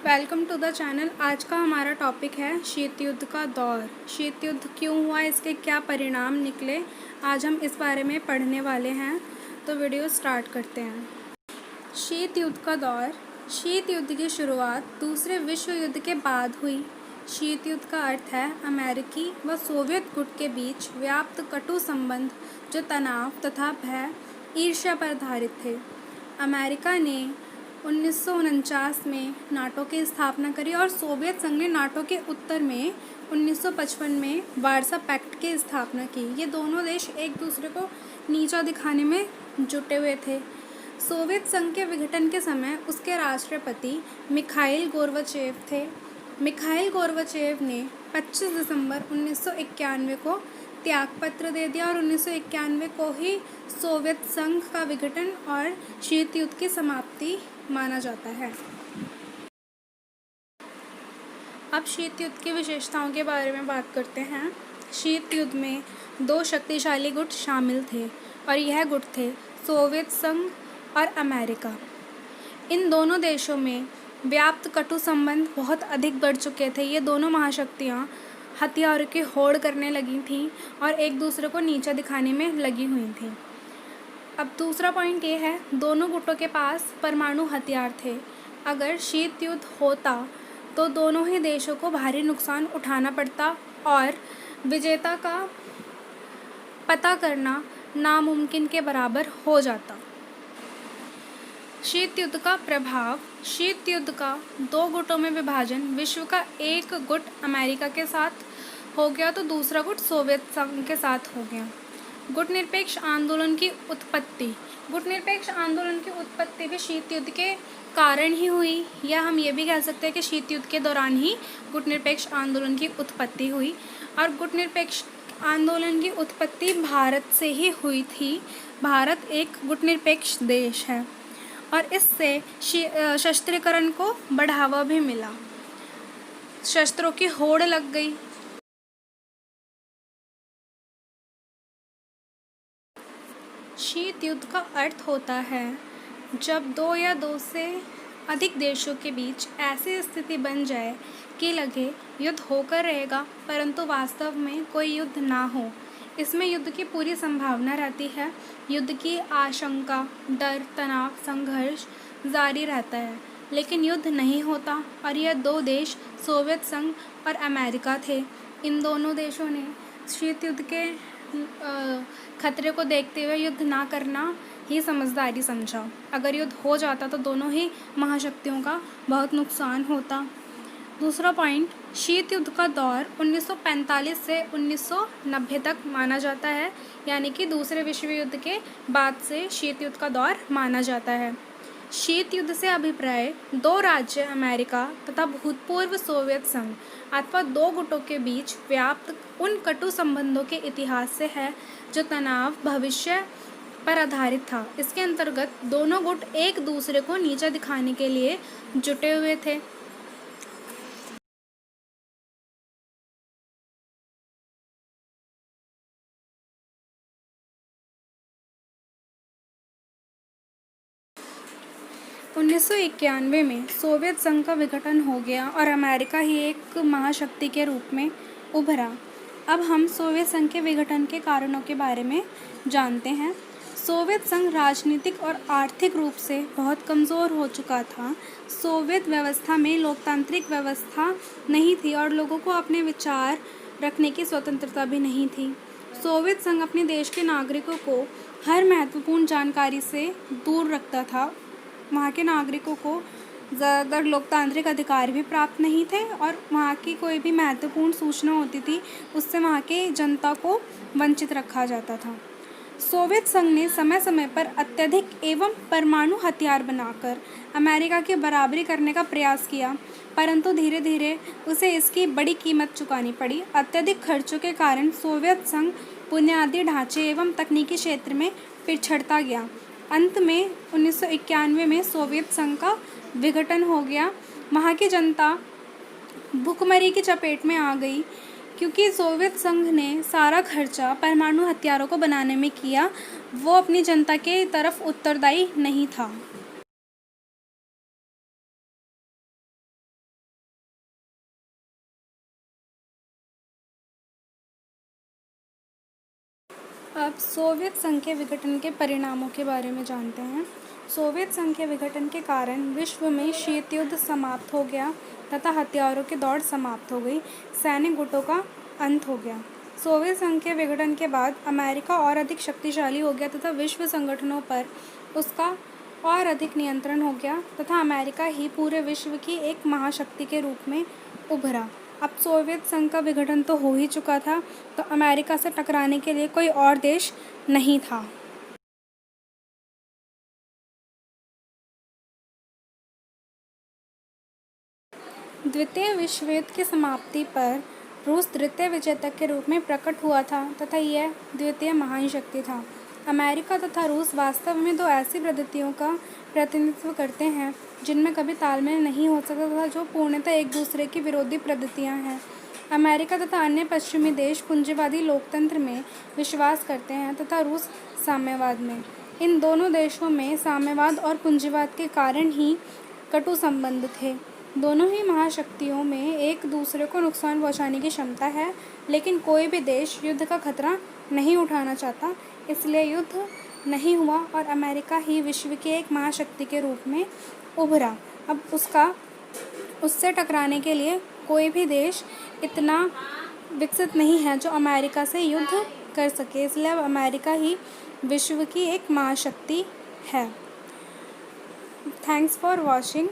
Welcome to the channel. आज का हमारा टॉपिक है शीत युद्ध का दौर। शीत युद्ध क्यों हुआ, इसके क्या परिणाम निकले, आज हम इस बारे में पढ़ने वाले हैं। तो वीडियो स्टार्ट करते हैं। शीत युद्ध का दौर। शीत युद्ध की शुरुआत दूसरे विश्व युद्ध के बाद हुई। शीत युद्ध का अर्थ है अमेरिकी व सोवियत गुट के बीच व्याप्त कटु संबंध जो तनाव तथा भय, ईर्ष्या पर आधारित थे। अमेरिका ने 1949 में नाटो की स्थापना करी और सोवियत संघ ने नाटो के उत्तर में 1955 में वार्सा पैक्ट की स्थापना की। ये दोनों देश एक दूसरे को नीचा दिखाने में जुटे हुए थे। सोवियत संघ के विघटन के समय उसके राष्ट्रपति मिखाइल गोर्बाचेव थे। मिखाइल गोर्बाचेव ने 25 दिसंबर 1991 को त्यागपत्र दे दिया और 1991 को ही सोवियत संघ का विघटन और शीत युद्ध की समाप्ति माना जाता है। अब शीत युद्ध की विशेषताओं के बारे में बात करते हैं। शीत युद्ध में दो शक्तिशाली गुट शामिल थे और यह गुट थे सोवियत संघ और अमेरिका। इन दोनों देशों में व्याप्त कटु संबंध बहुत अधिक बढ़ चुके थे। ये दोनों महाशक्तियाँ हथियारों की होड़ करने लगी थीं और एक दूसरे को नीचा दिखाने में लगी हुई थीं। अब दूसरा पॉइंट ये है, दोनों गुटों के पास परमाणु हथियार थे। अगर शीत युद्ध होता तो दोनों ही देशों को भारी नुकसान उठाना पड़ता और विजेता का पता करना नामुमकिन के बराबर हो जाता। शीत युद्ध का प्रभाव। शीत युद्ध का दो गुटों में विभाजन। विश्व का एक गुट अमेरिका के साथ हो गया तो दूसरा गुट सोवियत संघ के साथ हो गया। गुट निरपेक्ष आंदोलन की उत्पत्ति। गुट निरपेक्ष आंदोलन की उत्पत्ति भी शीत युद्ध के कारण ही हुई, या हम ये भी कह सकते हैं कि शीत युद्ध के दौरान ही गुट निरपेक्ष आंदोलन की उत्पत्ति हुई। और गुट निरपेक्ष आंदोलन की उत्पत्ति भारत से ही हुई थी। भारत एक गुट निरपेक्ष देश है और इससे शस्त्रीकरण को बढ़ावा भी मिला, शस्त्रों की होड़ लग गई। शीत युद्ध का अर्थ होता है जब दो या दो से अधिक देशों के बीच ऐसी स्थिति बन जाए कि लगे युद्ध होकर रहेगा परंतु वास्तव में कोई युद्ध ना हो। इसमें युद्ध की पूरी संभावना रहती है। युद्ध की आशंका, डर, तनाव, संघर्ष जारी रहता है, लेकिन युद्ध नहीं होता। और यह दो देश सोवियत संघ और अमेरिका थे। इन दोनों देशों ने शीत युद्ध के खतरे को देखते हुए युद्ध ना करना ही समझदारी समझा। अगर युद्ध हो जाता तो दोनों ही महाशक्तियों का बहुत नुकसान होता। दूसरा पॉइंट, शीत युद्ध का दौर 1945 से 1990 तक माना जाता है, यानी कि दूसरे विश्व युद्ध के बाद से शीत युद्ध का दौर माना जाता है। शीत युद्ध से अभिप्राय दो राज्य अमेरिका तथा भूतपूर्व सोवियत संघ अथवा दो गुटों के बीच व्याप्त उन कटु संबंधों के इतिहास से है जो तनाव भविष्य पर आधारित था। इसके अंतर्गत दोनों गुट एक दूसरे को नीचा दिखाने के लिए जुटे हुए थे। उन्नीस सौ 91 में सोवियत संघ का विघटन हो गया और अमेरिका ही एक महाशक्ति के रूप में उभरा। अब हम सोवियत संघ के विघटन के कारणों के बारे में जानते हैं। सोवियत संघ राजनीतिक और आर्थिक रूप से बहुत कमज़ोर हो चुका था। सोवियत व्यवस्था में लोकतांत्रिक व्यवस्था नहीं थी और लोगों को अपने विचार रखने की स्वतंत्रता भी नहीं थी। सोवियत संघ अपने देश के नागरिकों को हर महत्वपूर्ण जानकारी से दूर रखता था। वहाँ के नागरिकों को ज़्यादातर लोकतांत्रिक अधिकार भी प्राप्त नहीं थे और वहाँ की कोई भी महत्वपूर्ण सूचना होती थी उससे वहाँ के जनता को वंचित रखा जाता था। सोवियत संघ ने समय समय पर अत्यधिक एवं परमाणु हथियार बनाकर अमेरिका की बराबरी करने का प्रयास किया, परंतु धीरे धीरे उसे इसकी बड़ी कीमत चुकानी पड़ी। अत्यधिक खर्चों के कारण सोवियत संघ बुनियादी ढांचे एवं तकनीकी क्षेत्र में पिछड़ता गया। अंत में 1991 में सोवियत संघ का विघटन हो गया। वहाँ की जनता भुखमरी की चपेट में आ गई क्योंकि सोवियत संघ ने सारा खर्चा परमाणु हथियारों को बनाने में किया। वो अपनी जनता के तरफ उत्तरदायी नहीं था। अब सोवियत संघ के विघटन के परिणामों के बारे में जानते हैं। सोवियत संघ के विघटन के कारण विश्व में शीत युद्ध समाप्त हो गया तथा हथियारों की दौड़ समाप्त हो गई। सैनिक गुटों का अंत हो गया। सोवियत संघ के विघटन के बाद अमेरिका और अधिक शक्तिशाली हो गया तथा विश्व संगठनों पर उसका और अधिक नियंत्रण हो गया तथा अमेरिका ही पूरे विश्व की एक महाशक्ति के रूप में उभरा। अब सोवियत संघ का विघटन तो हो ही चुका था, तो अमेरिका से टकराने के लिए कोई और देश नहीं था। द्वितीय विश्व युद्ध की समाप्ति पर रूस तृतीय विजेता के रूप में प्रकट हुआ था तथा यह द्वितीय महान शक्ति था। अमेरिका तथा रूस वास्तव में दो ऐसी प्रवृत्तियों का प्रतिनिधित्व करते हैं जिनमें कभी तालमेल नहीं हो सकता तथा जो पूर्णतः एक दूसरे की विरोधी प्रवृत्तियां हैं। अमेरिका तथा अन्य पश्चिमी देश पूंजीवादी लोकतंत्र में विश्वास करते हैं तथा रूस साम्यवाद में। इन दोनों देशों में साम्यवाद और पूंजीवाद के कारण ही कटु संबंध थे। दोनों ही महाशक्तियों में एक दूसरे को नुकसान पहुंचाने की क्षमता है, लेकिन कोई भी देश युद्ध का खतरा नहीं उठाना चाहता, इसलिए युद्ध नहीं हुआ और अमेरिका ही विश्व की एक महाशक्ति के रूप में उभरा। अब उससे टकराने के लिए कोई भी देश इतना विकसित नहीं है जो अमेरिका से युद्ध कर सके, इसलिए अब अमेरिका ही विश्व की एक महाशक्ति है। Thanks for watching.